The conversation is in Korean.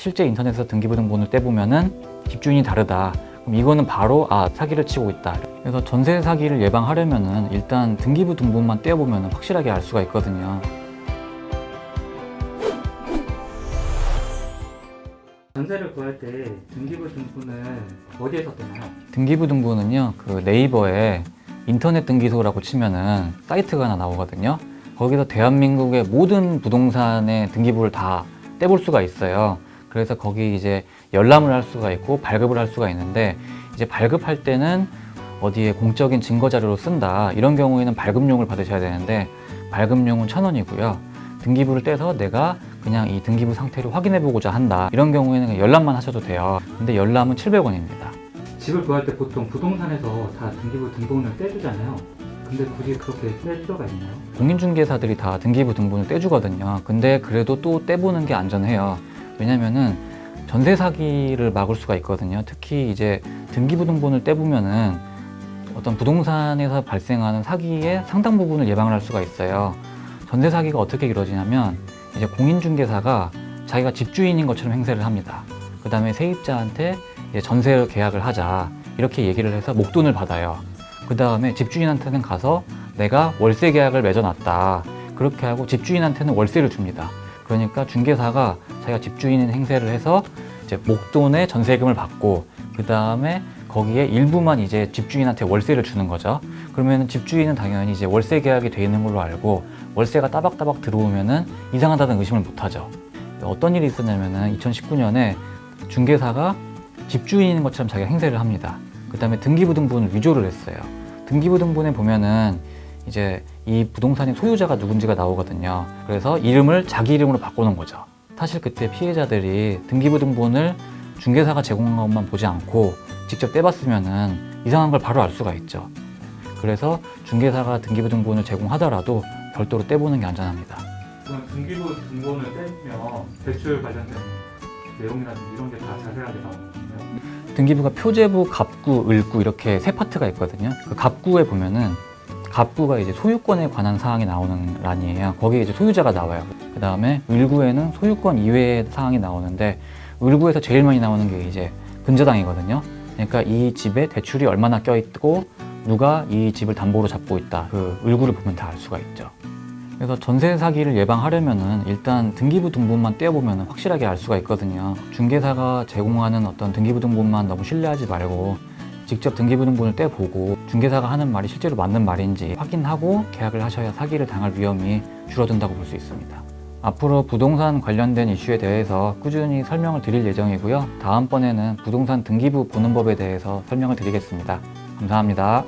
실제 인터넷에서 등기부등본을 떼보면은 집주인이 다르다. 그럼 이거는 바로 사기를 치고 있다. 그래서 전세 사기를 예방하려면은 일단 등기부등본만 떼어보면 확실하게 알 수가 있거든요. 전세를 구할 때 등기부등본은 어디에서 떼나요? 등기부등본은요, 그 네이버에 인터넷 등기소라고 치면은 사이트가 하나 나오거든요. 거기서 대한민국의 모든 부동산의 등기부를 다 떼볼 수가 있어요. 그래서 거기 이제 열람을 할 수가 있고 발급을 할 수가 있는데, 이제 발급할 때는 어디에 공적인 증거 자료로 쓴다, 이런 경우에는 발급용을 받으셔야 되는데, 발급용은 1,000원이고요. 등기부를 떼서 내가 그냥 이 등기부 상태를 확인해 보고자 한다, 이런 경우에는 그냥 열람만 하셔도 돼요. 근데 열람은 700원입니다. 집을 구할 때 보통 부동산에서 다 등기부등본을 떼주잖아요. 근데 굳이 그렇게 뗄 필요가 있나요? 공인중개사들이 다 등기부등본을 떼주거든요. 근데 그래도 또 떼보는 게 안전해요. 왜냐면은 전세 사기를 막을 수가 있거든요. 특히 이제 등기부등본을 떼보면은 어떤 부동산에서 발생하는 사기의 상당 부분을 예방을 할 수가 있어요. 전세 사기가 어떻게 이루어지냐면, 이제 공인중개사가 자기가 집주인인 것처럼 행세를 합니다. 그 다음에 세입자한테 이제 전세 계약을 하자, 이렇게 얘기를 해서 목돈을 받아요. 그 다음에 집주인한테는 가서 내가 월세 계약을 맺어놨다, 그렇게 하고 집주인한테는 월세를 줍니다. 그러니까 중개사가 자기가 집주인인 행세를 해서 이제 목돈의 전세금을 받고, 그 다음에 거기에 일부만 이제 집주인한테 월세를 주는 거죠. 그러면 집주인은 당연히 이제 월세 계약이 돼 있는 걸로 알고 월세가 따박따박 들어오면은 이상하다는 의심을 못 하죠. 어떤 일이 있었냐면은 2019년에 중개사가 집주인인 것처럼 자기가 행세를 합니다. 그 다음에 등기부등본을 위조를 했어요. 등기부등본에 보면은 이제 이 부동산의 소유자가 누군지가 나오거든요. 그래서 이름을 자기 이름으로 바꾸는 거죠. 사실 그때 피해자들이 등기부등본을 중개사가 제공한 것만 보지 않고 직접 떼봤으면은 이상한 걸 바로 알 수가 있죠. 그래서 중개사가 등기부등본을 제공하더라도 별도로 떼보는 게 안전합니다. 그럼 등기부등본을 떼면 대출 관련된 내용이라든지 이런 게 다 자세하게 나오는 건가요? 등기부가 표제부, 갑구, 을구 이렇게 세 파트가 있거든요. 그 갑구에 보면은 갑구가 이제 소유권에 관한 사항이 나오는 란이에요. 거기에 이제 소유자가 나와요. 그 다음에 을구에는 소유권 이외의 사항이 나오는데, 을구에서 제일 많이 나오는 게 이제 근저당이거든요. 그러니까 이 집에 대출이 얼마나 껴있고 누가 이 집을 담보로 잡고 있다, 그 을구를 보면 다 알 수가 있죠. 그래서 전세 사기를 예방하려면은 일단 등기부등본만 떼어보면 확실하게 알 수가 있거든요. 중개사가 제공하는 어떤 등기부등본만 너무 신뢰하지 말고 직접 등기부등본을 떼보고 중개사가 하는 말이 실제로 맞는 말인지 확인하고 계약을 하셔야 사기를 당할 위험이 줄어든다고 볼 수 있습니다. 앞으로 부동산 관련된 이슈에 대해서 꾸준히 설명을 드릴 예정이고요. 다음번에는 부동산 등기부 보는 법에 대해서 설명을 드리겠습니다. 감사합니다.